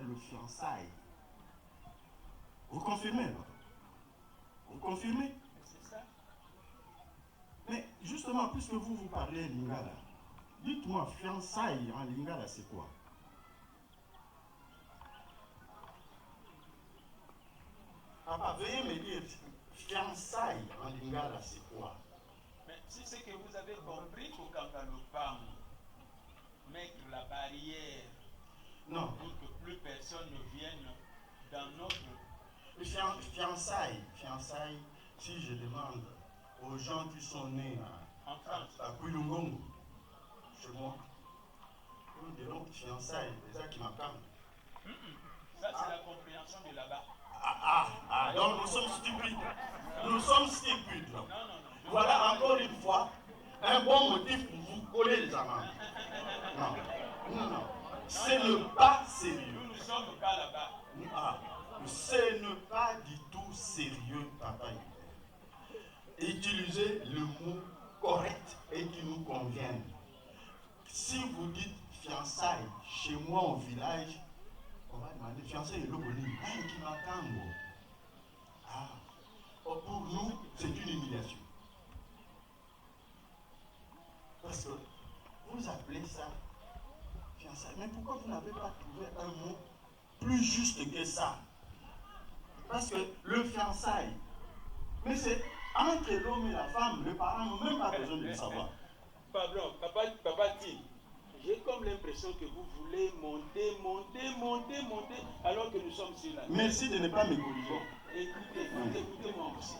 le fiançailles. Vous confirmez, non? Vous confirmez? C'est ça. Mais justement, puisque vous parlez lingala, dites-moi, fiançailles en lingala, c'est quoi? Papa, veuillez me dire, fiançailles en lingala, c'est quoi? Mais si c'est que vous avez compris qu'au Kangalopam, mettre la barrière Non. pour que plus personne ne vienne dans notre... Fiançailles, si je demande aux gens qui sont nés à Kouilungongo, chez moi, nous dirons fiançailles, c'est ça qui m'attend. Ça, c'est la compréhension de là-bas. Donc nous sommes stupides. Nous sommes stupides. Non. Voilà encore une fois un bon motif pour vous coller les amendes. Non. Ce n'est pas sérieux. Nous sommes pas là-bas. Ce n'est pas du tout sérieux, papa. Utilisez le mot correct et qui nous convienne. Si vous dites fiançailles chez moi au village, on va demander fiançailles et le boni. Qui m'attend? Pour nous, c'est une humiliation. Parce que vous appelez ça fiançailles. Mais pourquoi vous n'avez pas trouvé un mot plus juste que ça? Parce que le fiançailles, mais c'est entre l'homme et la femme, les parents n'ont même pas besoin de le savoir. Pardon, papa dit, j'ai comme l'impression que vous voulez monter, alors que nous sommes sur la terre. Merci de ne pas me corriger. Écoutez-moi aussi.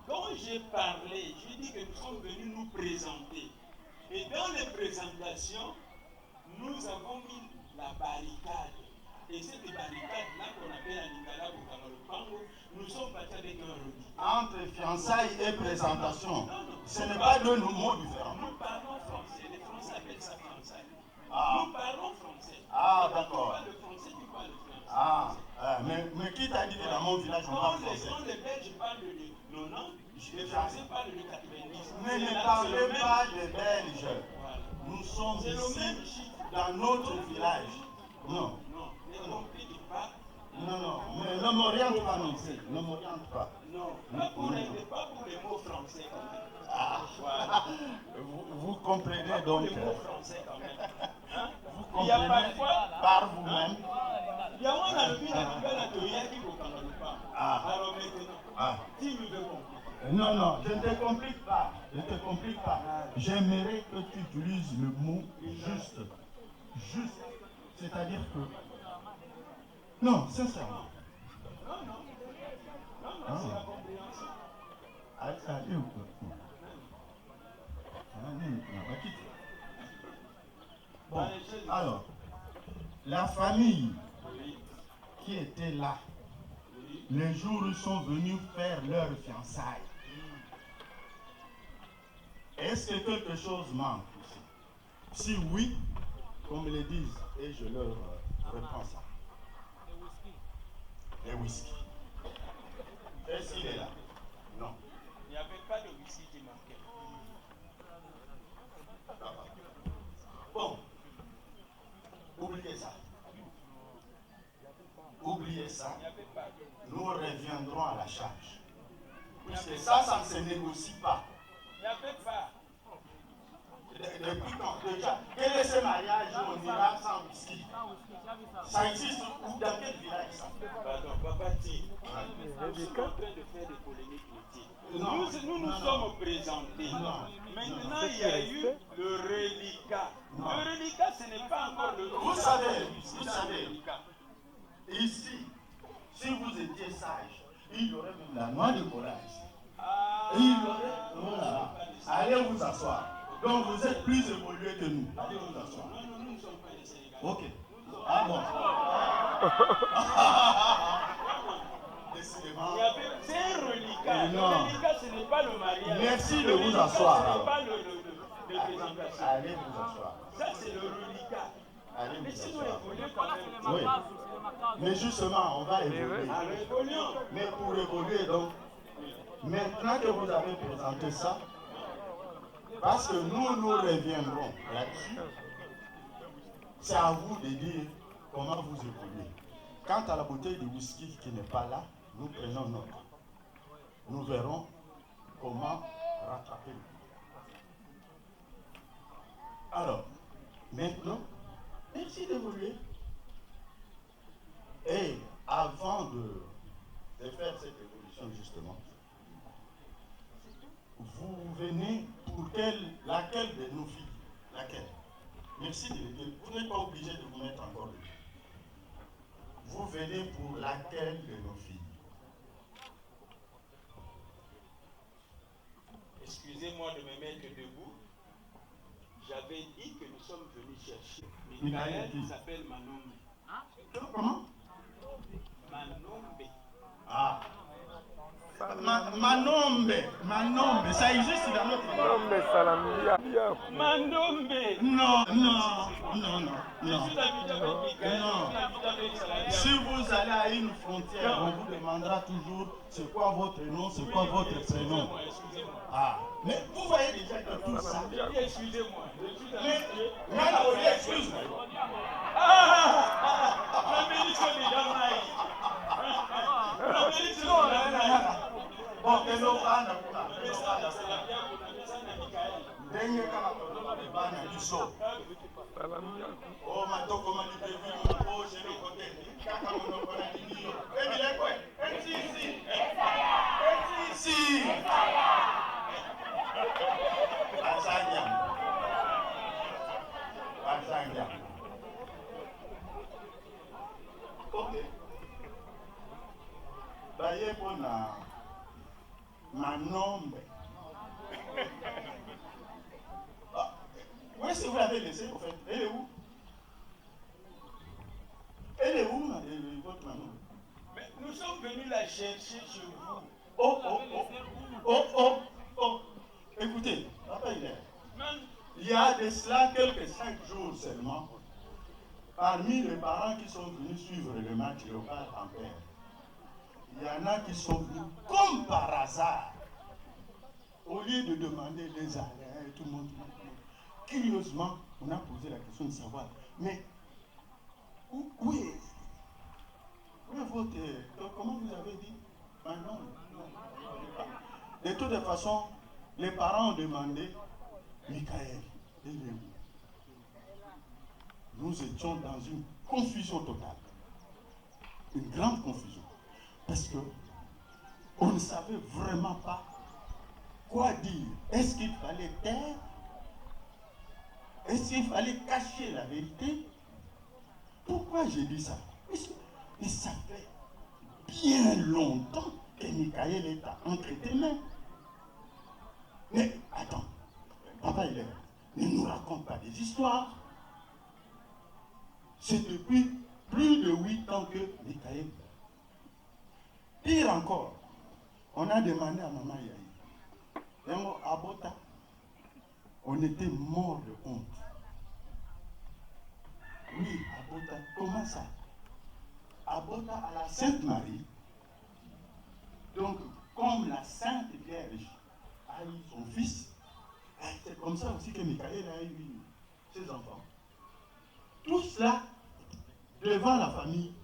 Quand j'ai parlé, j'ai dit que nous sommes venus nous présenter. Et dans les présentations, nous avons mis la barricade. Et cette barricade-là qu'on appelle à Lingala ou Kangalopam, nous sommes partis avec un reliquat. Entre fiançailles et présentation, ce n'est pas deux mots différents. Nous parlons français. Les Français appellent ça fiançailles. Ah. Nous parlons français. D'accord. Tu parles le français, tu parles le français. Mais qui t'a dit que dans mon village on parle français? Quand les Belges parlent de 90, les Français parlent de 90. Mais ne parlez pas des Belges. Nous sommes ici dans notre village. Non. Non, mais ne m'oriente pas non plus. Ne m'oriente pas. Non, pas pour les mots français quand même. Voilà. Vous comprenez donc. Les mots français quand même. Vous comprenez par vous-même. Il y a un ami qui au Kangalopam. Alors maintenant, si nous devons. Non, je ne te complique pas. J'aimerais que tu utilises le mot juste. C'est-à-dire que. Non, sincèrement. Non, c'est la compréhension. Bon, alors, la famille qui était là, les jours où ils sont venus faire leur fiançailles, est-ce que quelque chose manque ici? Si oui, qu'on me le dise et je leur reprends ça. Les whisky. Est-ce qu'il est là? Non. Il n'y avait pas de whisky qui manquait. Bon. Oubliez ça. Nous reviendrons à la charge. Puisque ça ne se négocie pas. Il n'y avait pas. Depuis quand déjà? Quel est ce mariage où on ira sans whisky? Ça existe ou dans quel village ça? Pardon, papa dit. Nous sommes en train de faire des polémiques inutiles. Nous sommes présentés. Maintenant, il y a eu le reliquat. Le reliquat, ce n'est pas encore le. Vous savez, ici, si vous étiez sage, il y aurait même la noix de courage. Voilà. Allez vous asseoir. Donc vous êtes plus évolué que nous. Allez vous asseoir. Non, nous ne sommes pas des Sénégalais. Ok. Ah bon. Décidément. C'est un reliquat. Le reliquat, ce n'est pas le mariage. Merci de vous asseoir. Ce n'est pas le présentation. Allez vous asseoir. Ça, c'est le reliquat. Allez Mais vous sinon, asseoir. évoluer quand même. Oui. Mais justement, on va évoluer. Évoluons. Mais pour évoluer, donc, maintenant que vous avez présenté ça, parce que nous reviendrons là-dessus, c'est à vous de dire comment vous évoluez. Quant à la bouteille de whisky qui n'est pas là, nous prenons note. Nous verrons comment rattraper le coup. Alors, maintenant, merci d'évoluer. Et avant de faire cette évolution, justement, vous venez pour laquelle de nos filles? Laquelle? Merci de le dire. Vous n'êtes pas obligé de vous mettre encore dessus. Vous venez pour laquelle de nos filles? Excusez-moi de me mettre debout. J'avais dit que nous sommes venus chercher. Michael s'appelle Manombe. Comment? Manombe. Ah. Manombe, ça existe dans notre langue. Manombe. Non. Je suis habité avec Michael, je suis habité avec Salah. Si vous allez à une frontière, on vous demandera toujours c'est quoi votre nom, c'est quoi votre prénom. Excusez-moi. Ah, mais vous voyez déjà que tout ça. Excusez-moi. Mais, non, excuse-moi. La ministre est déjà maïs. La ministre est déjà maïs. Bon, que nous parlons. Oh, ma toko ma libe vi ma po je le kote. Kaka mo no kona ni yo. Emi le kwe. NCC. NCC. Azania. Ok. Baye pona Manombe. Où est-ce que vous l'avez laissée, en fait? Elle est où? Elle est où, votre maman? Mais nous sommes venus la chercher chez vous. Oh. Écoutez, papa, il y a de cela quelques 5 jours seulement, parmi les parents qui sont venus suivre le match local en paix, il y en a qui sont venus comme par hasard. Au lieu de demander les arrêts, tout le monde. Curieusement, on a posé la question de savoir, mais où est votre... Comment vous avez dit? Non. De toute façon, les parents ont demandé, Michael, nous étions dans une confusion totale. Une grande confusion. Parce que on ne savait vraiment pas quoi dire. Est-ce qu'il fallait taire? Est-ce qu'il fallait cacher la vérité? Pourquoi j'ai dit ça? Mais ça fait bien longtemps que Michael est entre tes mains. Mais attends, papa il est là. Ne nous raconte pas des histoires. C'est depuis plus de 8 ans que Michael. Pire encore, on a demandé à maman Yahi. À Bota, on était mort de honte. Oui, à Bota, comment ça? À Bota, à la Sainte-Marie. Donc, comme la Sainte Vierge a eu son fils, c'est comme ça aussi que Michael a eu ses enfants. Tout cela devant la famille.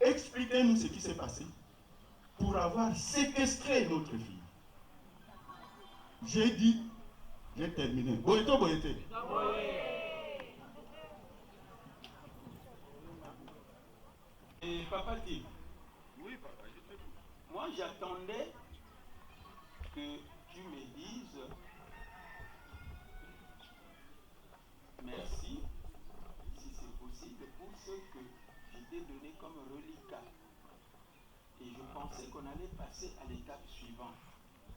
Expliquez-nous ce qui s'est passé pour avoir séquestré notre fille. J'ai dit, j'ai terminé. Boyete. Et papa Tim. Oui, papa, je t'écoute. Moi, j'attendais que tu me dises merci, si c'est possible, pour ce que je t'ai donné comme reliquat. Et je pensais qu'on allait passer à l'étape suivante.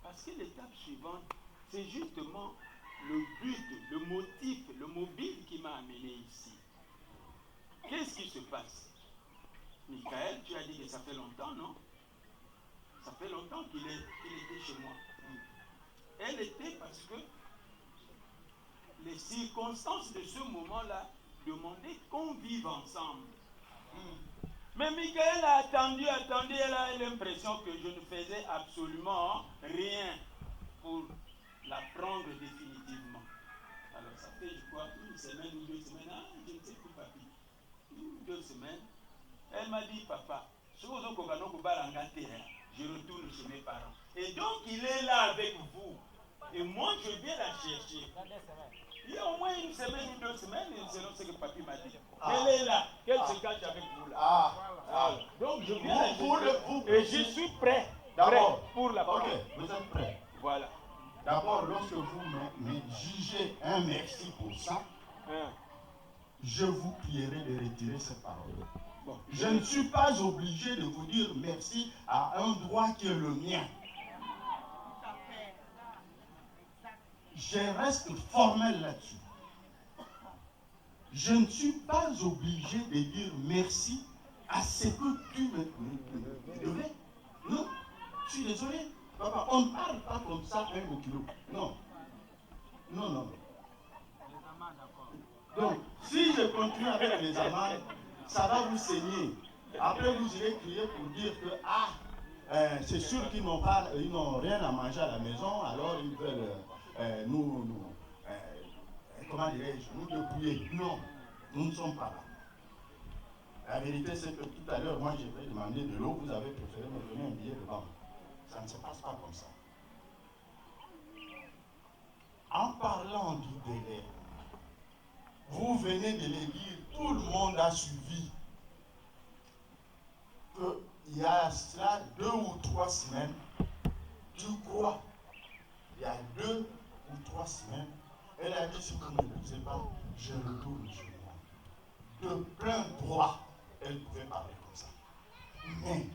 Parce que l'étape suivante, c'est justement le but, le motif, le mobile qui m'a amené ici. Qu'est-ce qui se passe? Michael, tu as dit que ça fait longtemps, non? Ça fait longtemps qu'il était chez moi. Elle était parce que les circonstances de ce moment-là demandaient qu'on vive ensemble. Mais Michael a attendu, elle a l'impression que je ne faisais absolument rien pour la prendre définitivement. Alors ça fait, je crois, une semaine ou 2 semaines, je ne sais plus, papy. 2 semaines. Elle m'a dit, papa, je retourne chez mes parents. Et donc, il est là avec vous. Et moi, je viens la chercher. Il y a au moins 1 semaine ou 2 semaines, selon ce que papy m'a dit. Elle est là, qu'elle se cache avec vous là. Donc, je viens la chercher. Et je suis prêt. D'abord, pour la parole. Ok, vous êtes prêts. Voilà. D'abord, lorsque vous me jugez un merci pour ça, je vous prierai de retirer cette parole. Bon, je ne suis pas obligé de vous dire merci à un droit qui est le mien. Je reste formel là-dessus. Je ne suis pas obligé de dire merci à ce que tu me devais. Non, je suis désolé. Papa, on ne parle pas comme ça un au kilo. Non. Non, non. Donc, si je continue avec les amendes, ça va vous saigner. Après, vous irez crier pour dire que, c'est sûr qu'ils n'ont rien à manger à la maison, alors ils veulent comment dirais-je, nous dépouiller. Non, nous ne sommes pas là. La vérité, c'est que tout à l'heure, moi, j'ai demandé de l'eau, vous avez préféré me donner un billet de banque. Ça ne se passe pas comme ça. En parlant du délai, vous venez de le dire, tout le monde a suivi qu'il y a cela 2 ou 3 semaines, tu crois, il y a 2 ou 3 semaines, elle a dit, si vous ne l'écoutez pas, je retourne chez moi. De plein droit, elle pouvait parler comme ça. Mais,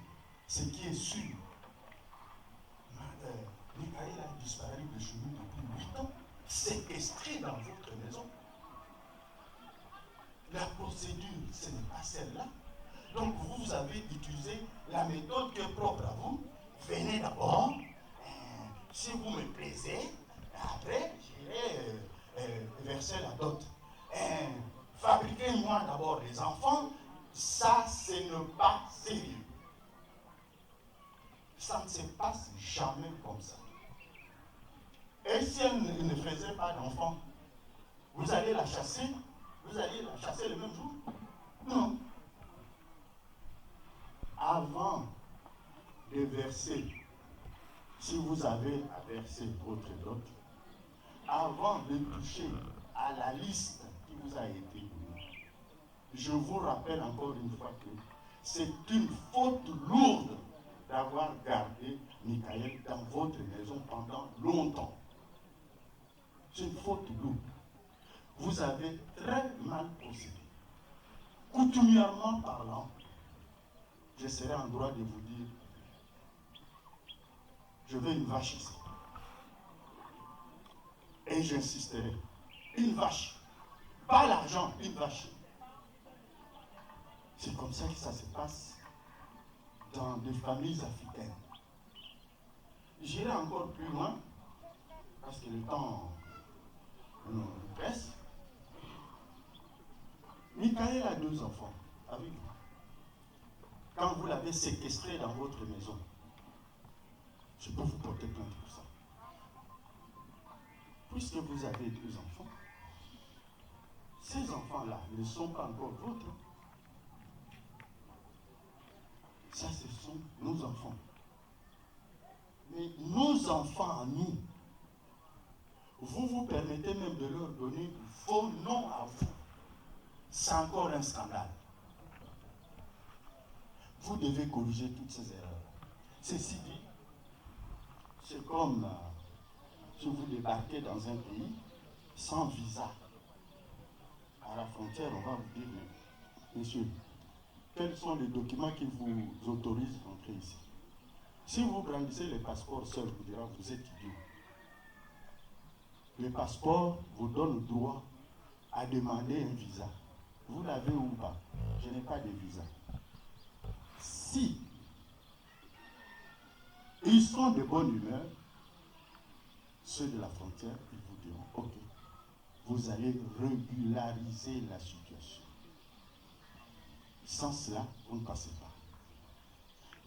ce qui est sûr, Michael a disparu de chez nous depuis 8 ans, séquestré dans votre maison. La procédure, ce n'est pas celle-là. Donc vous avez utilisé la méthode qui est propre à vous. Venez d'abord, si vous me plaisez, après j'irai verser la dot. Fabriquez-moi d'abord les enfants, ça ce n'est pas sérieux. Ça ne se passe jamais comme ça. Et si elle ne faisait pas d'enfants, vous allez la chasser? Vous allez la chasser le même jour? Non. Avant de verser, si vous avez à verser votre dot, avant de toucher à la liste qui vous a été donnée, je vous rappelle encore une fois que c'est une faute lourde d'avoir gardé Michael dans votre maison pendant longtemps. C'est une faute lourde. Vous avez très mal procédé. Coutumièrement parlant, je serai en droit de vous dire, je veux une vache ici. Et j'insisterai. Une vache. Pas l'argent, une vache. C'est comme ça que ça se passe dans des familles africaines. J'irai encore plus loin, parce que le temps nous presse. Michael a 2 enfants avec vous. Quand vous l'avez séquestré dans votre maison, je peux vous porter plainte pour ça. Puisque vous avez 2 enfants, ces enfants-là ne sont pas encore vôtres. Ça, ce sont nos enfants. Mais nos enfants à nous, vous vous permettez même de leur donner vos noms à vous. C'est encore un scandale. Vous devez corriger toutes ces erreurs. Ceci dit, c'est comme si vous débarquez dans un pays sans visa. À la frontière, on va vous dire, monsieur, quels sont les documents qui vous autorisent d'entrer ici? Si vous brandissez les passeports seuls, vous direz, vous êtes idiot. Le passeport vous donne le droit à demander un visa. Vous l'avez ou pas? Je n'ai pas de visa. Si ils sont de bonne humeur, ceux de la frontière, ils vous diront, ok, vous allez régulariser la situation. Sans cela, vous ne passez pas.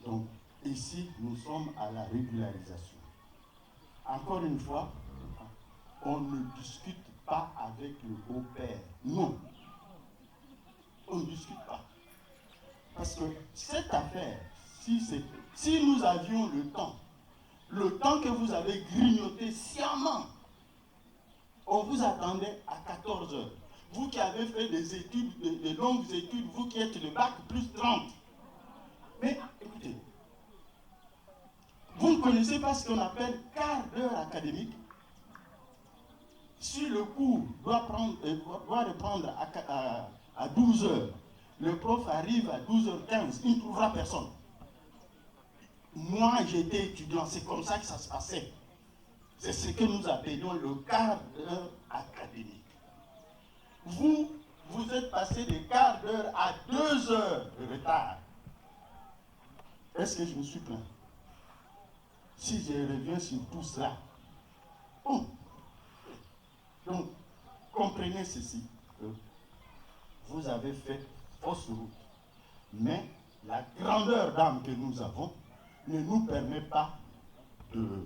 Donc, ici, nous sommes à la régularisation. Encore une fois, on ne discute pas avec le beau-père. Non. on ne discute pas. Parce que cette affaire, si nous avions le temps que vous avez grignoté sciemment, on vous attendait à 14 heures. Vous qui avez fait des études, des longues études, vous qui êtes le bac plus 30. Mais écoutez, vous ne connaissez pas ce qu'on appelle quart d'heure académique. Si le cours doit reprendre à 12 heures, le prof arrive à 12h15, il ne trouvera personne. Moi, j'étais étudiant, c'est comme ça que ça se passait. C'est ce que nous appelions le quart d'heure académique. Vous êtes passé de quart d'heure à 2 heures de retard. Est-ce que je me suis plaint? Si je reviens sur tout cela, oh. Donc, comprenez ceci. Vous avez fait fausse route. Mais la grandeur d'âme que nous avons ne nous permet pas de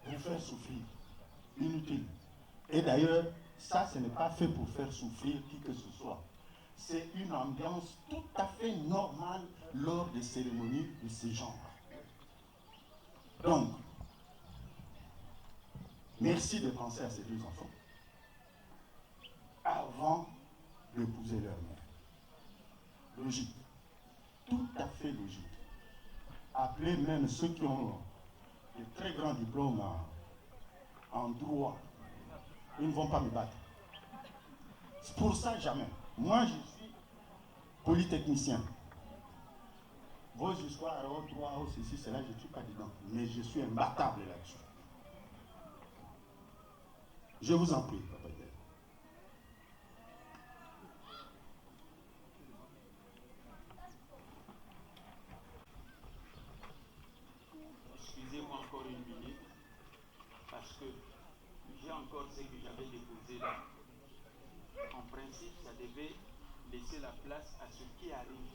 vous faire souffrir. Inutile. Et d'ailleurs, ça, ce n'est pas fait pour faire souffrir qui que ce soit. C'est une ambiance tout à fait normale lors des cérémonies de ce genre. Donc, merci de penser à ces deux enfants avant d'épouser leur mère. Logique. Tout à fait logique. Appelez même ceux qui ont de très grands diplômes en droit. Ils ne vont pas me battre. C'est pour ça, jamais. Moi, je suis polytechnicien. Vos histoires, vos droits, vos ceci, cela, je ne suis pas dedans. Mais je suis imbattable là-dessus. Je vous en prie, Papa Dieu. Excusez-moi encore une minute, parce que j'ai encore ce que j'avais déposé là. En principe, ça devait laisser la place à ce qui arrive.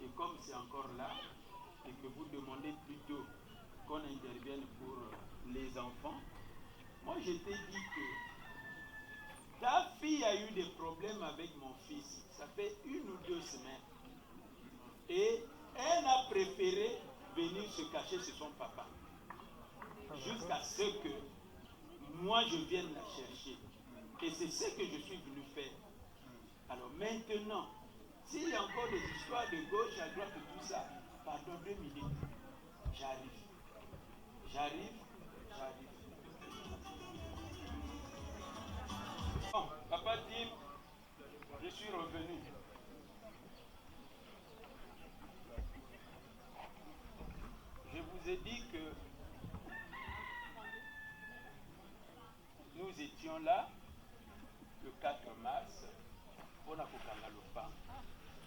Et comme c'est encore là, et que vous demandez plutôt qu'on intervienne pour les enfants, moi je t'ai dit que ta fille a eu des problèmes avec mon fils. Ça fait 1 ou 2 semaines. Et elle a préféré venir se cacher chez son papa. Jusqu'à ce que moi je vienne la chercher. Et c'est ce que je suis venu faire. Alors maintenant, s'il y a encore des histoires de gauche à droite et tout ça, pardon 2 minutes. J'arrive. Bon, Papa Tim, je suis revenu. Je vous ai dit que nous étions là le 4 mars pour la Kokangalopa,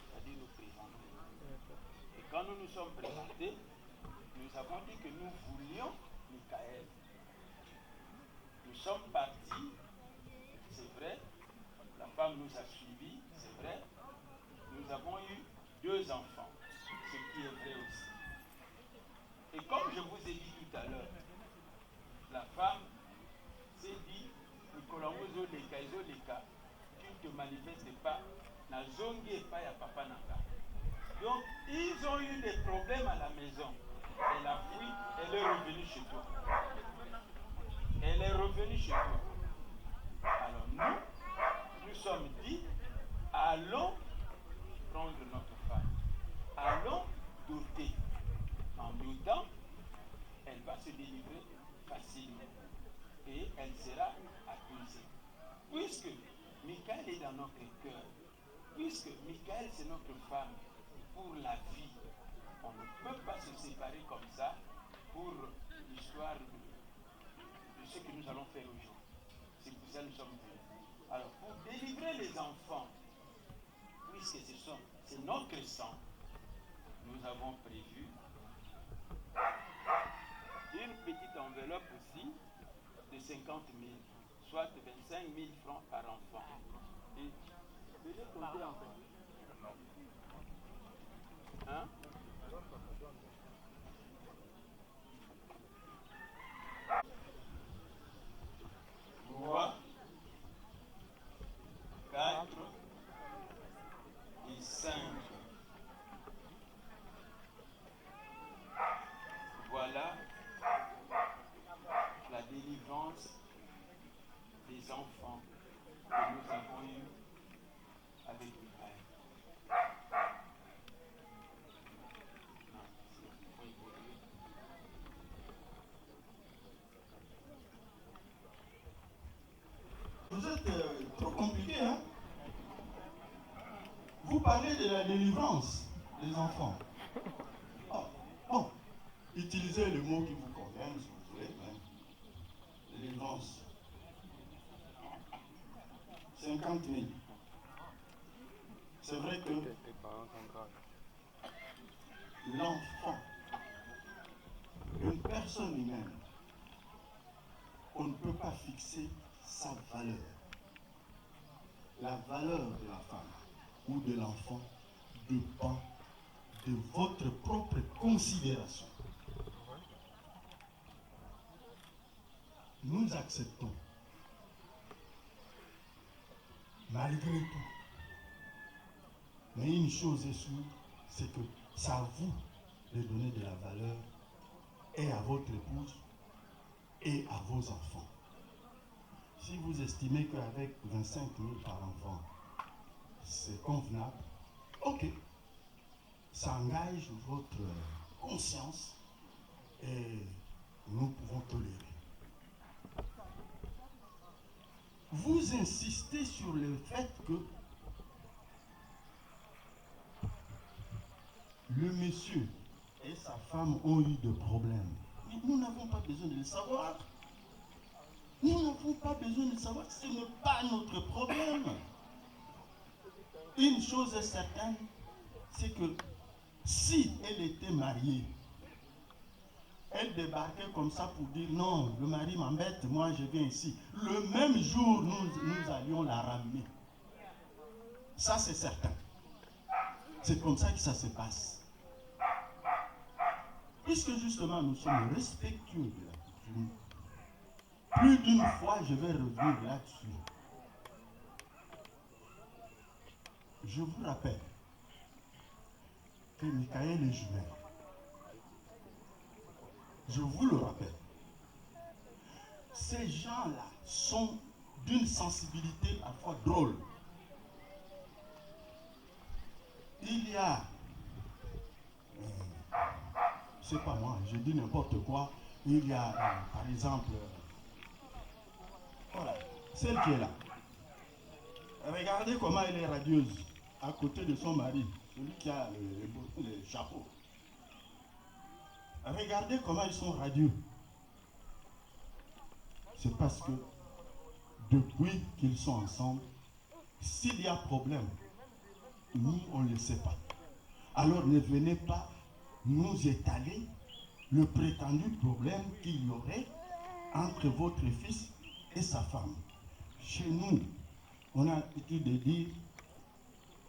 c'est-à-dire nous présenter. Et quand nous nous sommes présentés, nous avons dit que nous voulions Michael. Nous sommes partis, c'est vrai, la femme nous a suivis, c'est vrai. Nous avons eu 2 enfants, ce qui est vrai aussi. Et comme je vous ai dit tout à l'heure, la femme s'est dit, tu ne te manifestes pas, na zongi et pas ya papa nanga. Donc, ils ont eu des problèmes à la maison. Elle a fui, elle est revenue chez toi. Alors nous sommes dit, allons prendre notre femme. Allons douter. En doutant, elle va se délivrer facilement. Et elle sera accusée. Puisque Michael est dans notre cœur, puisque Michael c'est notre femme pour la vie, on ne peut pas se séparer comme ça pour l'histoire de ce que nous allons faire aujourd'hui. C'est pour ça que nous sommes venus. Alors, pour délivrer les enfants, puisque c'est notre sang, nous avons prévu une petite enveloppe aussi de 50 000, soit 25 000 francs par enfant. Et je vais compter encore. Hein? 3, 4, délivrance des enfants. Oh, bon, utilisez le mot qui vous convient, si vous voulez. Mais délivrance. 50 000. C'est vrai que l'enfant, une personne humaine, on ne peut pas fixer sa valeur. La valeur de la femme ou de l'enfant dépend de votre propre considération. Nous acceptons, malgré tout. Mais une chose est sûre, c'est que c'est à vous de donner de la valeur et à votre épouse et à vos enfants. Si vous estimez qu'avec 25 000 par enfant, c'est convenable, ok. Ça engage votre conscience et nous pouvons tolérer. Vous insistez sur le fait que le monsieur et sa femme ont eu des problèmes. Mais nous n'avons pas besoin de le savoir. Nous n'avons pas besoin de savoir. Ce n'est pas notre problème. Une chose est certaine, c'est que si elle était mariée, elle débarquait comme ça pour dire non, le mari m'embête, moi je viens ici. Le même jour, nous allions la ramener. Ça c'est certain. C'est comme ça que ça se passe. Puisque justement nous sommes respectueux de la coutume, plus d'une fois je vais revenir là-dessus. Je vous rappelle que Michael est jumelle. Je vous le rappelle. Ces gens-là sont d'une sensibilité parfois drôle. Il y a, c'est pas moi, je dis n'importe quoi, il y a, par exemple, voilà, celle qui est là. Regardez comment elle est radieuse, à côté de son mari, celui qui a le chapeau. Regardez comment ils sont radieux. C'est parce que depuis qu'ils sont ensemble, s'il y a problème, nous, on ne le sait pas. Alors ne venez pas nous étaler le prétendu problème qu'il y aurait entre votre fils et sa femme. Chez nous, on a l'habitude de dire,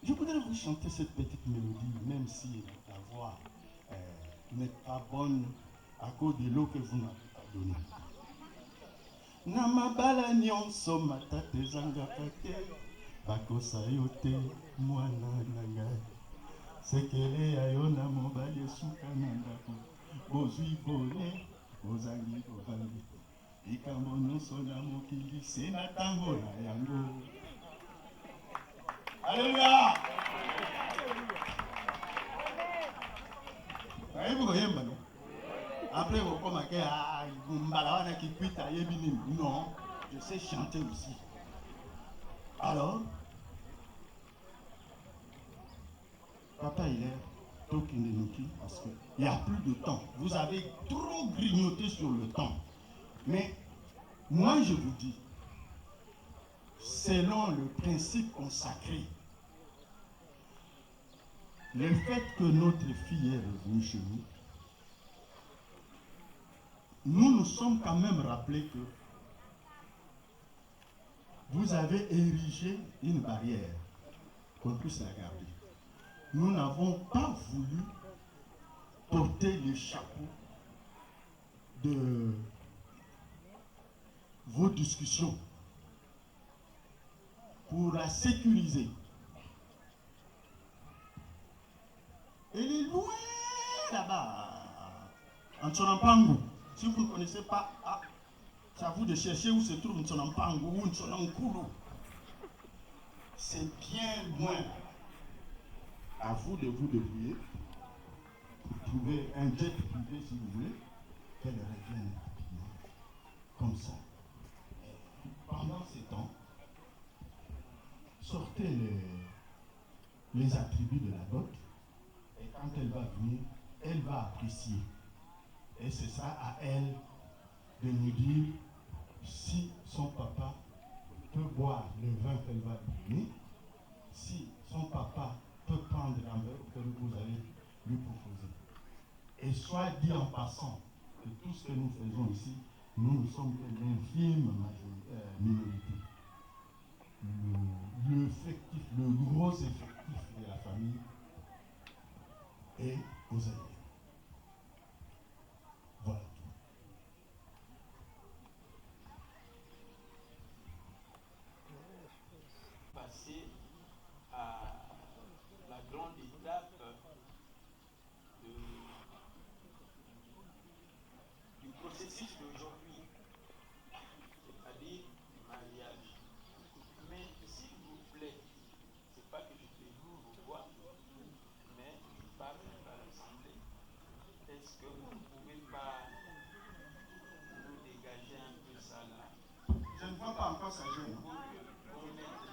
je voudrais vous chanter cette petite mélodie, même si la voix n'est pas bonne à cause de l'eau que vous n'avez pas donnée. Namabala nyonso matate zangaka te bakosa yo te mwana nanga sekele ya yo na mobali esuka na ndako bozwi boye bozangi bobali likambo nyonso na mokili se na ntango na yango. Alléluia. Nayebi koyemba no. Après, vous commencez à non, je sais chanter aussi. Alors, papa, il est Tokindenuki parce qu'il n'y a plus de temps. Vous avez trop grignoté sur le temps. Mais moi, je vous dis, selon le principe consacré, le fait que notre fille est revenue chez nous, nous nous sommes quand même rappelés que vous avez érigé une barrière qu'on puisse la garder. Nous n'avons pas voulu porter le chapeau de vos discussions pour la sécuriser. Elle est loin là-bas, en Tsonampangu. Si vous ne connaissez pas, c'est à vous de chercher où se trouve Tsonampangu ou Tsonamkulu. C'est bien loin. À vous de vous débrouiller pour trouver un jet privé si vous voulez, qu'elle revienne rapidement. Comme ça. Et pendant ces temps, sortez les attributs de la dot. Et quand elle va venir, elle va apprécier. Et c'est ça à elle de nous dire si son papa peut boire le vin qu'elle va lui donner, si son papa peut prendre l'enveloppe que vous allez lui proposer. Et soit dit en passant que tout ce que nous faisons ici, nous ne sommes que l'infime minorité. Le gros effectif de la famille est aux alliés. Voilà. Passer à la grande étape du processus d'aujourd'hui, c'est-à-dire du mariage. Mais s'il vous plaît, c'est pas que je fais vous voir, mais je parle à l'Assemblée. Est-ce que vous ne pouvez pas nous dégager un peu ça là? Je ne vois pas encore ça gêne.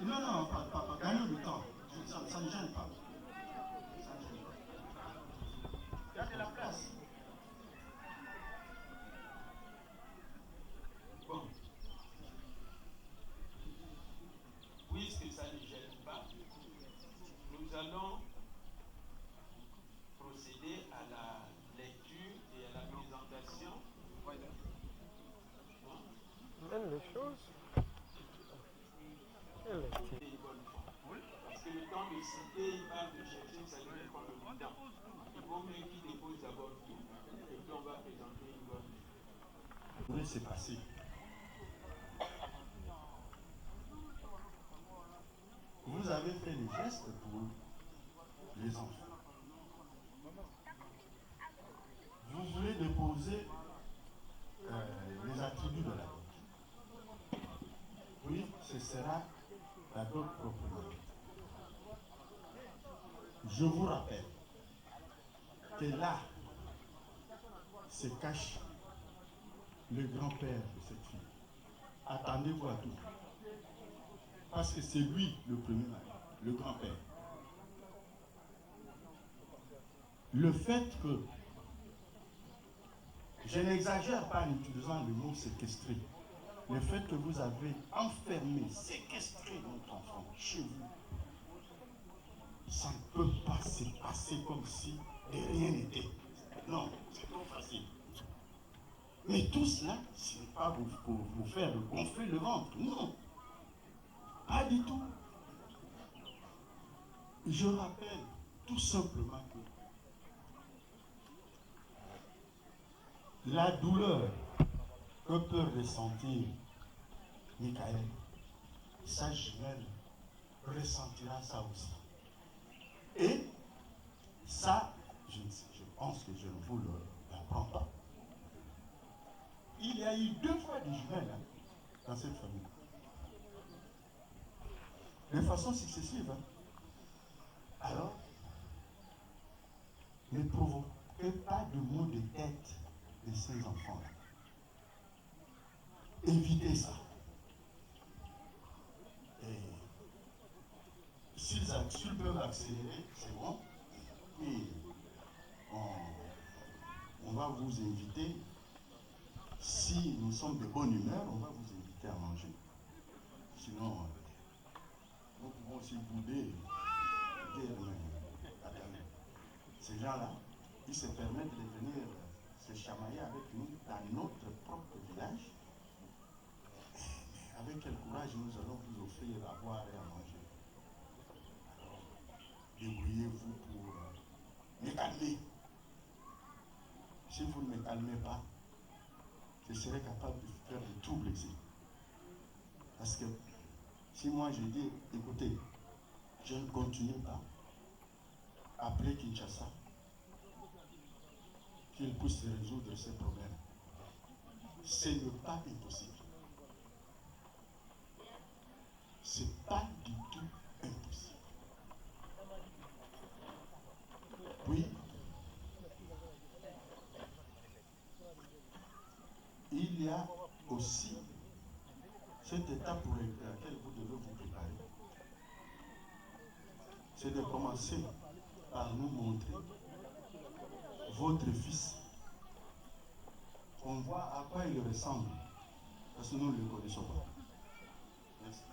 Non, non, pas gagner du temps. Ça ne gêne pas. Ça ne gêne pas. Il y a de la place. Bon. Puisque ça ne gêne pas, nous allons procéder à la lecture et à la présentation. Même les choses. Parce que le temps de citer, il va de chercher, ça lui prend le temps. Il vaut mieux qu'il dépose d'abord tout, et puis on va présenter une bonne. Vous laissez passer. Vous avez fait les gestes pour les enfants. Vous voulez déposer les attributs de la dot. Oui, ce sera la dot proprement. Je vous rappelle que là se cache le grand-père de cette fille. Attendez-vous à tout. Parce que c'est lui le premier mari, le grand-père. Le fait que, je n'exagère pas en utilisant le mot séquestrer, le fait que vous avez enfermé, séquestré notre enfant chez vous, ça ne peut pas se passer comme si de rien n'était. Non, c'est trop facile. Mais tout cela, ce n'est pas pour vous faire gonfler le ventre. Non, pas du tout. Je rappelle tout simplement que la douleur que peut ressentir Michael, sa jumelle ressentira ça aussi. Et ça, je pense que je ne vous l'apprends pas. Il y a eu 2 fois des jumelles dans cette famille. De façon successive. Alors, ne provoquez pas de maux de tête de ces enfants-là. Évitez ça. Et s'ils peuvent accélérer, c'est bon. Et on va vous inviter. Si nous sommes de bonne humeur, on va vous inviter à manger. Sinon, nous pouvons aussi bouder. Ces gens-là, ils se permettent de venir se chamailler avec nous dans notre propre village. Mais avec quel courage nous allons vous offrir à boire et à manger. Alors, débrouillez-vous pour me calmer. Si vous ne me calmez pas, je serai capable de faire de troubles ici. Parce que si moi je dis, écoutez, je ne continue pas, après Kinshasa, qu'il puisse résoudre ces problèmes. Ce n'est pas impossible. Ce n'est pas du tout impossible. Oui, il y a aussi cette étape pour laquelle vous devez vous préparer. c'est de commencer par nous montrer votre fils. On voit à quoi il ressemble. Parce que nous ne le connaissons pas. Merci.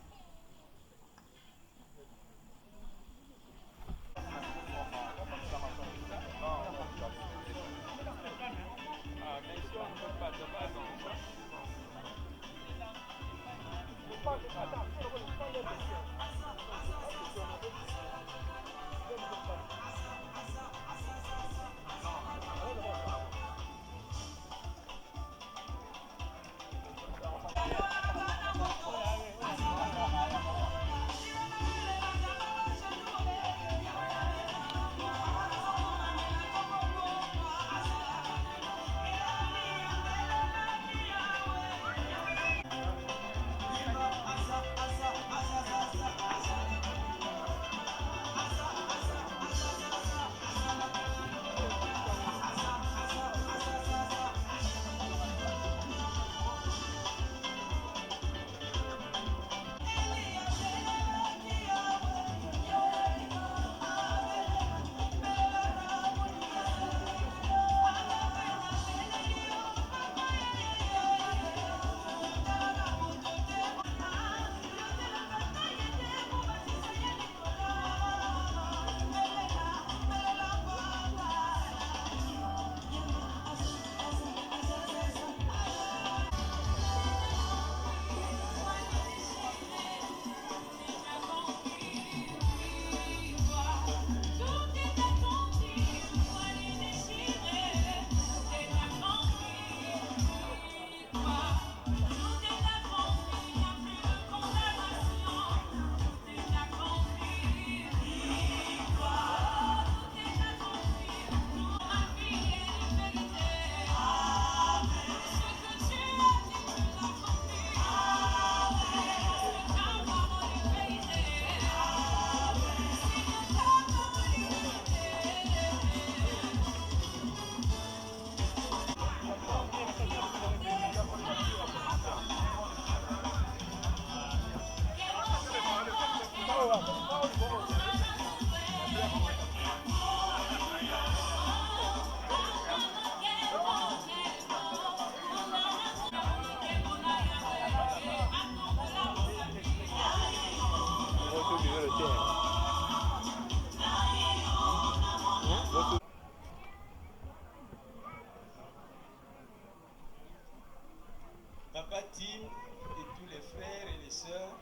Papa Tim et tous les frères et les sœurs,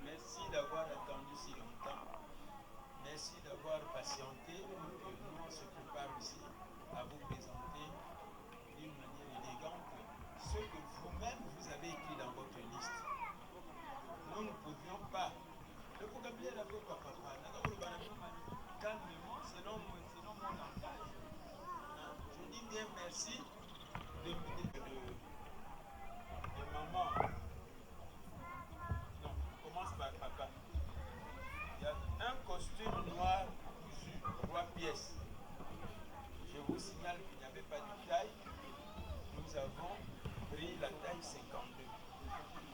merci d'avoir attendu si longtemps. Merci d'avoir patienté pour que nous on se prépare aussi à vous présenter d'une manière élégante ce que vous-même vous avez écrit dans votre liste. Nous ne pouvions pas. Le vocabulaire avec papa, calmement, sinon mon langage. Je dis bien merci de maman. Non, commence par papa. Il y a un costume noir cousu, 3 pièces. Je vous signale qu'il n'y avait pas de taille. Nous avons pris la taille 52.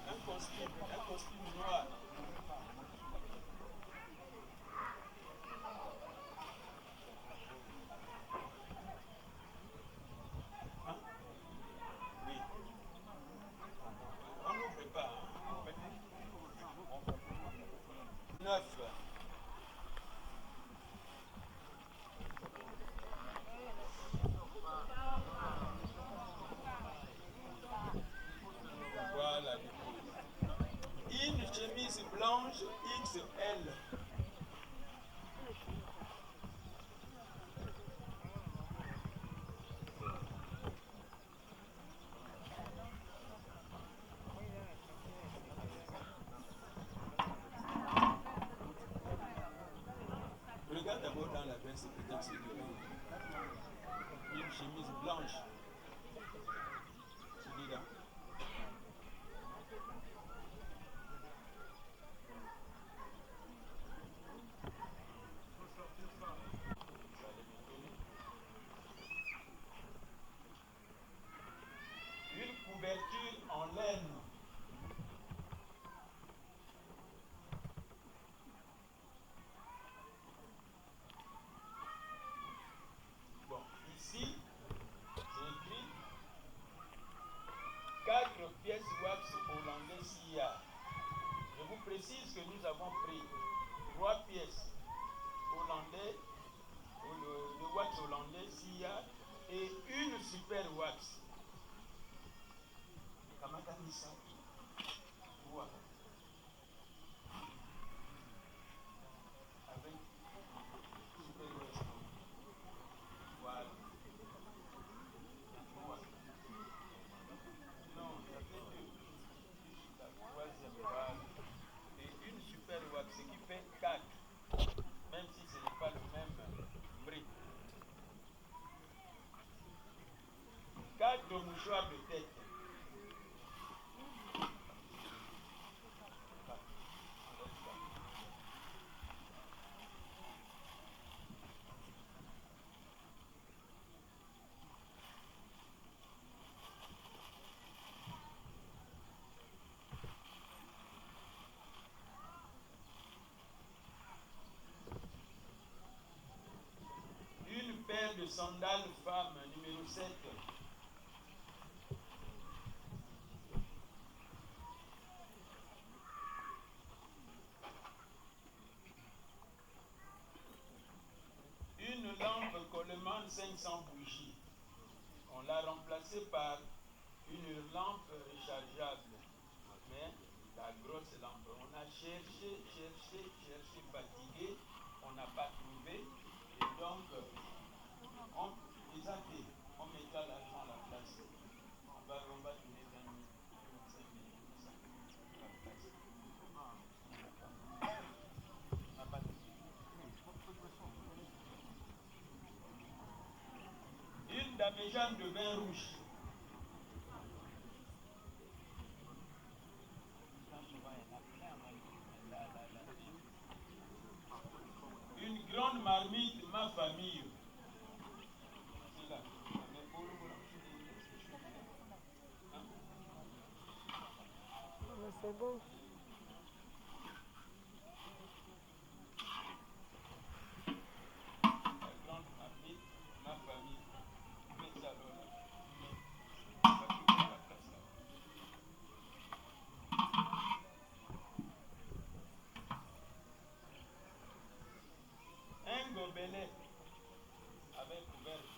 Un costume noir. Hein? Oui. On n'ouvre pas. 9. Voilà. Une chemise blanche XL. Regarde d'abord dans la veste, peut-être c'est une chemise blanche. Celui-là. Une couverture en laine. super wax. Kamakanisa. Voilà. Avec super wax. Voilà. Voilà. Non, ça fait deux. La troisième vague. Et une super wax qui fait 4. Même si ce n'est pas le même prix. 4 mouchoirs de tête. Une paire de sandales femme numéro 7. Une lampe Coleman 500 bougies. On l'a remplacée par une lampe rechargeable. Mais la grosse lampe, on a cherché, fatigué, on n'a pas trouvé. Et donc, on mettra l'argent à la place. On va donner 20 000, 25 000 à la place. On n'a pas trouvé. Une damigeane de vin rouge. Une grande marmite, ma famille. C'est là. Mais c'est bon. La grande marmite, ma famille. Mets ça là. On va trouver la place là. Un gobelet avec couvercle.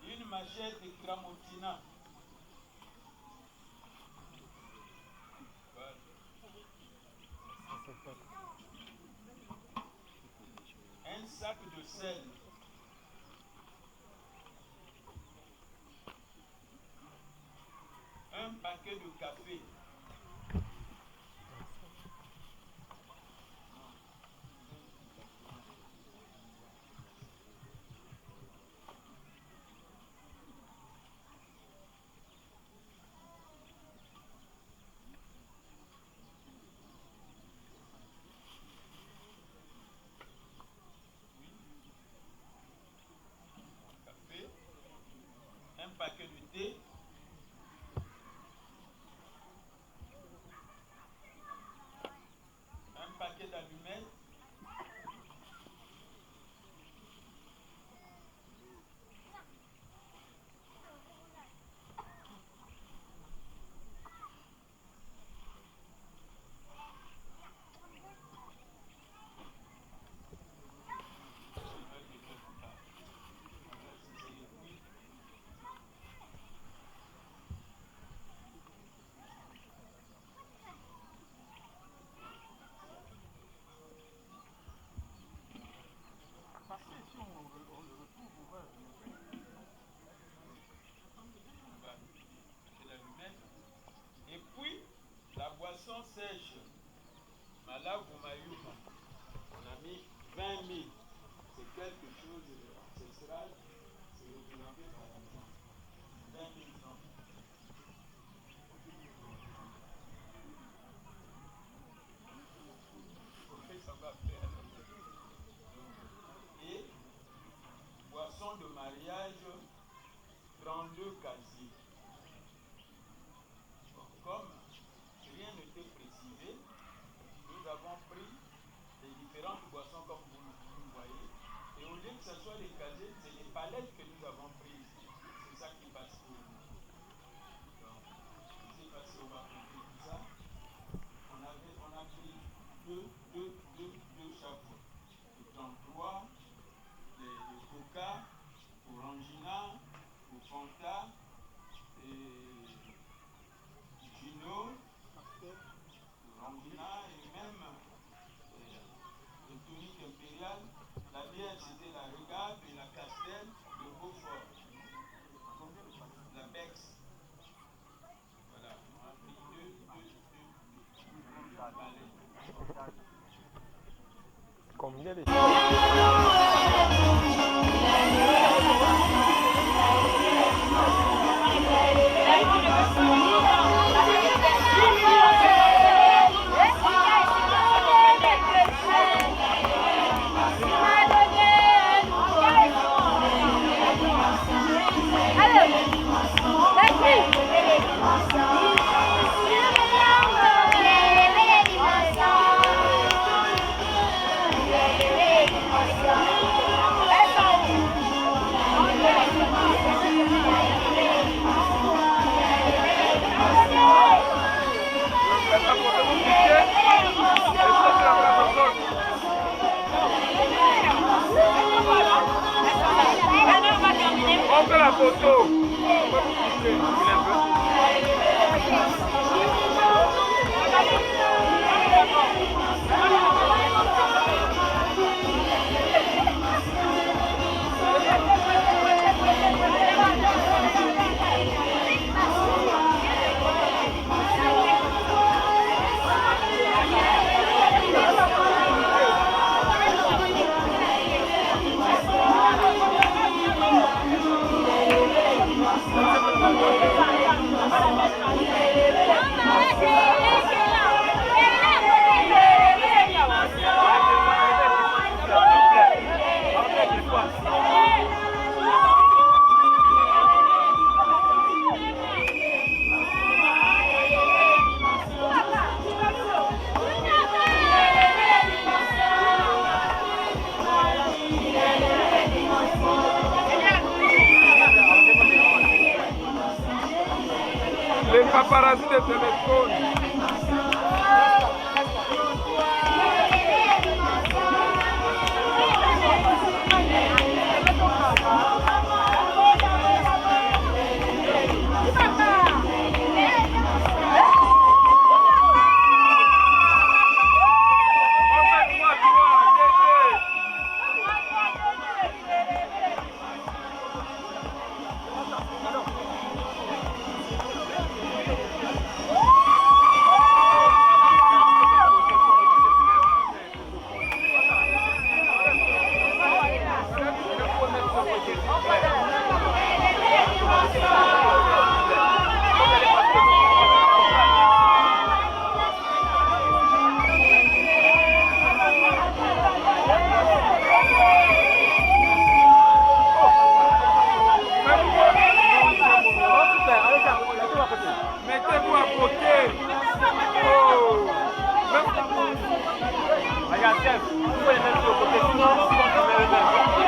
Une machette Cramontina. Voilà. Ça, c'est fait. Un sac de sel. Un paquet de café. Café. Un paquet de thé. Un paquet d'allumettes. Parce que si on le retrouve, on va le Voilà. C'est l'allumette. Et puis, la boisson sèche. Malavu Mayuma. On a mis 20 000. C'est quelque chose d'ancestral. C'est représenté par l'argent. 20 000 francs. Ça va faire. Et boisson de mariage, 32 casiers. Comme rien n'était précisé, nous avons pris les différentes boissons comme vous voyez. Et au lieu que ce soit les casiers, c'est les palettes que nous avons prises. C'est ça qui passe pour nous. Donc, je ne sais pas si on va Gino, Rangina et même le tonique impérial. La bière c'était la Regard et la Castel, le Beaufort. La Bex. Voilà, on a pris deux balais. Combien de on fait la photo. Les paparazzi de téléphone. Mettez-vous à côté. Oh. Regarde, chef, vous pouvez les mettre sur le côté, sinon vous pouvez les mettre sur le côté.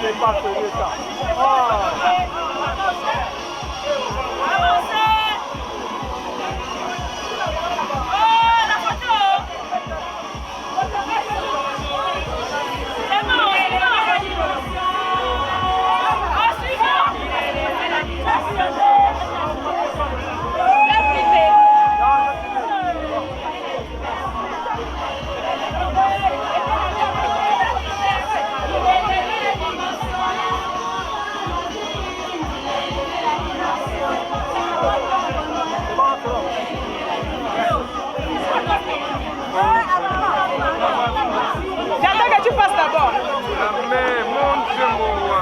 C'est pas sérieux ça. J'attends que tu passes d'abord. Mais mon Dieu, mon roi.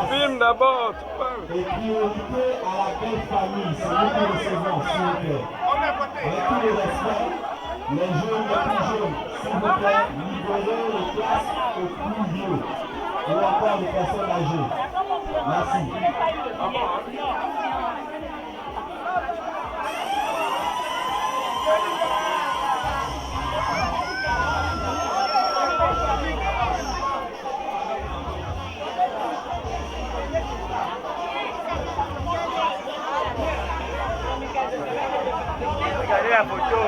Film d'abord, tu parles. Et priorité à la belle famille, c'est nous qui recevons, s'il vous plaît. Avec tous les respects, les jeunes, les plus jeunes, s'il vous plaît, libérez les places aux plus vieux ou encore les personnes âgées. Merci. Regardez la photo.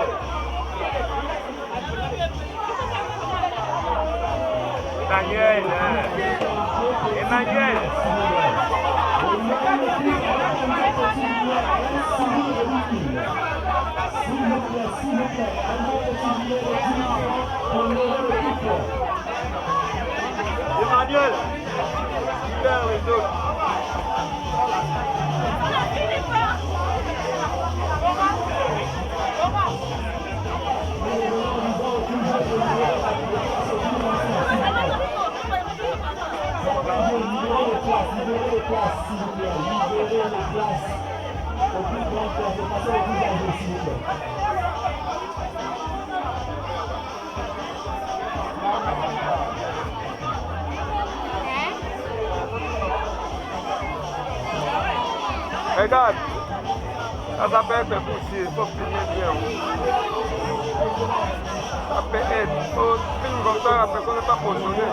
Emmanuel. Emmanuel. Emmanuel. Super les autres. Libérez les places, s'il vous plaît. Libérez les places aux plus grandes places, aux personnes les plus âgées, s'il vous plaît. Regarde, ça peut être poussé, il faut finir bien. Ça peut être, il faut finir comme ça, la personne n'est pas positionnée.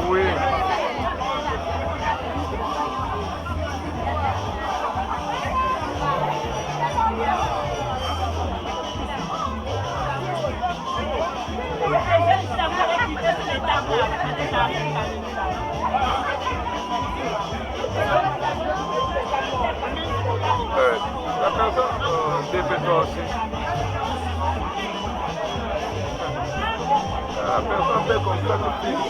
Oui. La personne dépêche aussi. La personne fait comme ça tout de suite.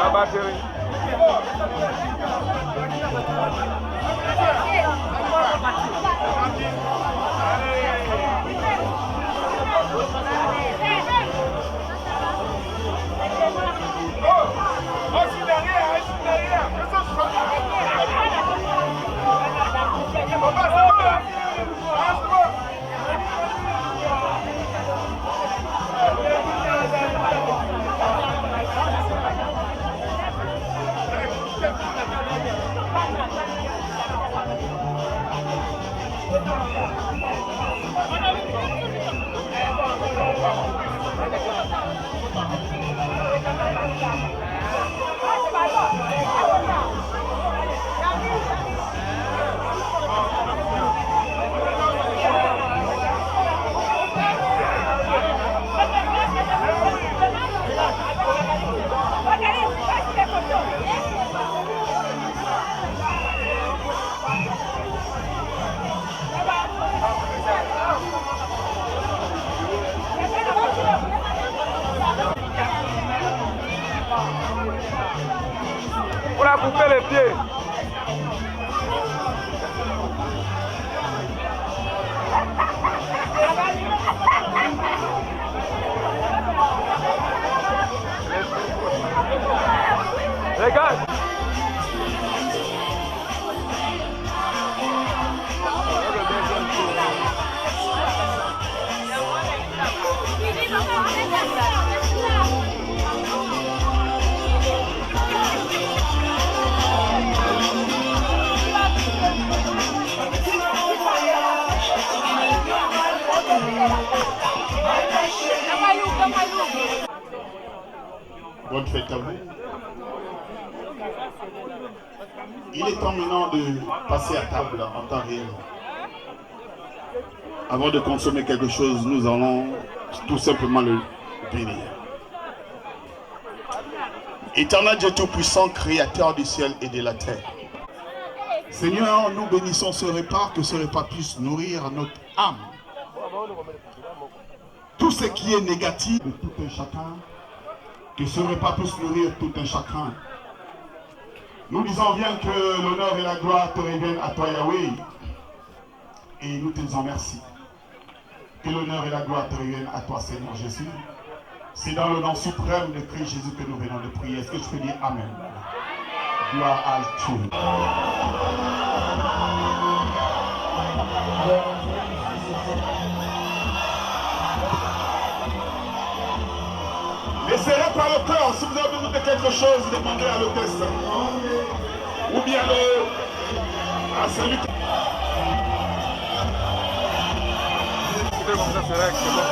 La batterie. On a coupé les pieds. Regarde. Bonne fête à vous. Il est temps maintenant de passer à table en temps réel. Avant de consommer quelque chose, nous allons tout simplement le bénir. Éternel Dieu Tout-Puissant, Créateur du ciel et de la terre. Seigneur, nous bénissons ce repas, que ce repas puisse nourrir notre âme. Tout ce qui est négatif de tout un chacun, que ce repas puisse nourrir tout un chacun. Nous disons bien que l'honneur et la gloire te reviennent à toi, Yahweh. Et nous te disons merci. Que l'honneur et la gloire te reviennent à toi, Seigneur Jésus. C'est dans le nom suprême de Christ Jésus que nous venons de prier. Est-ce que je peux dire Amen? Gloire à Dieu. Laissez-le par le cœur. Si vous avez besoin de quelque chose, demandez à l'hôtesse. Ou bien à celui qui... Comme ça, c'est vrai que c'est bon.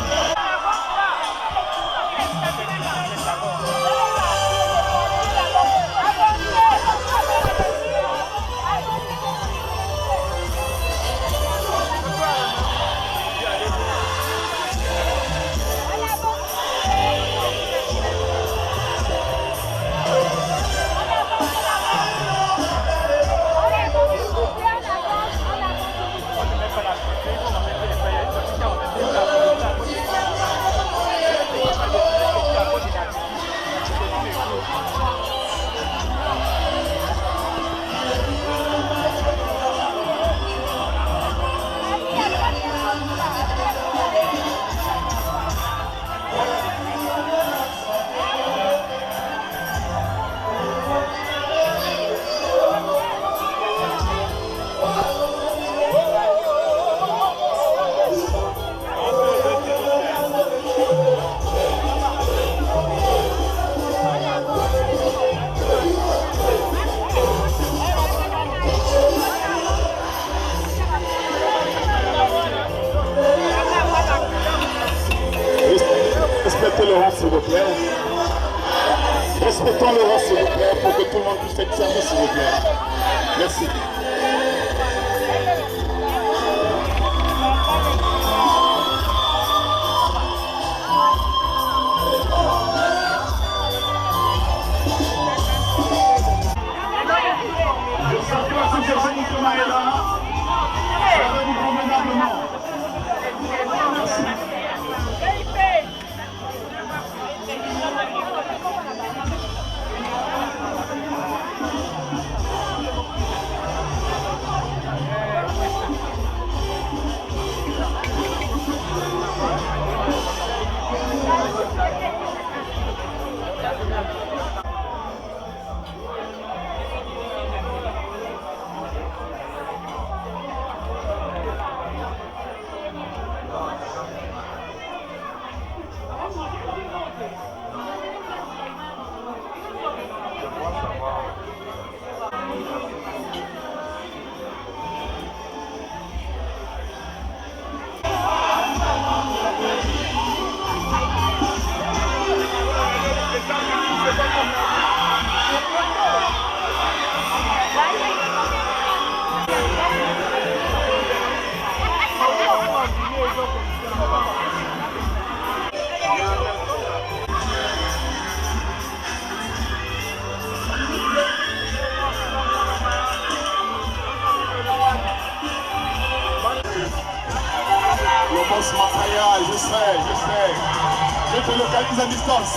respecter le rang, s'il vous plaît. Respectons le rang, s'il vous plaît, pour que tout le monde puisse être servi, s'il vous plaît. Merci. Le boss Mataya, je sais. Je te localise à distance.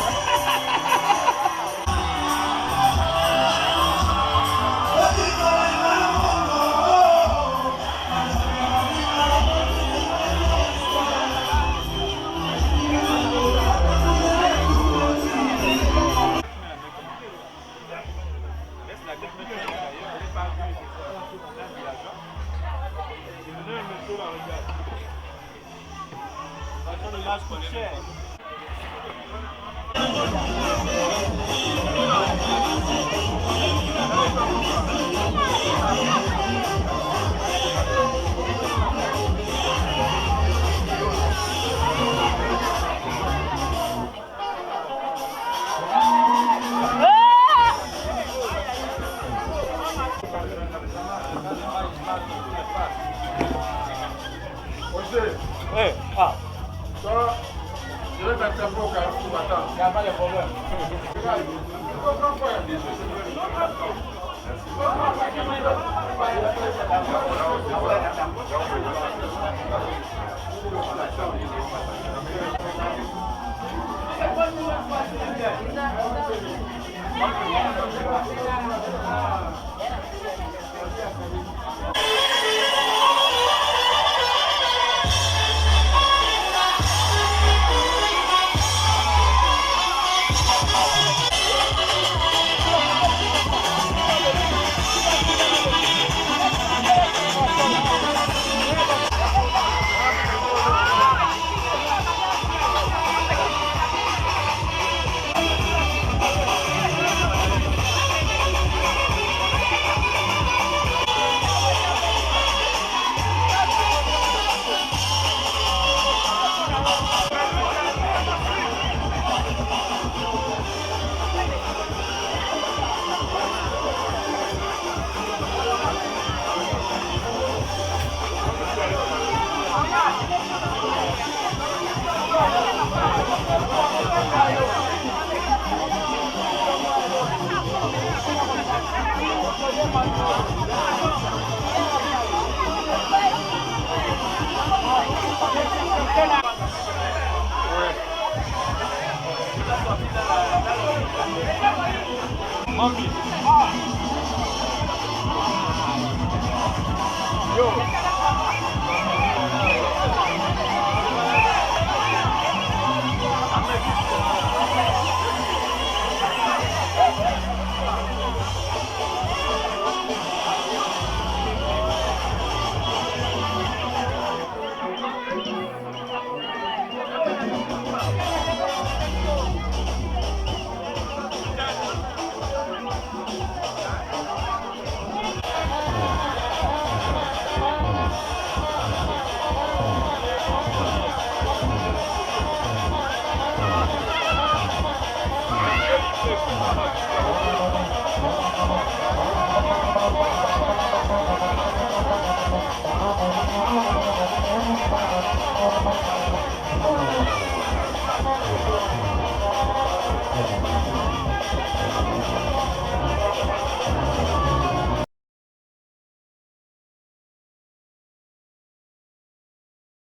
Je vais t'attraper au carrefour, attends. Il n'y a pas de problème. Mami.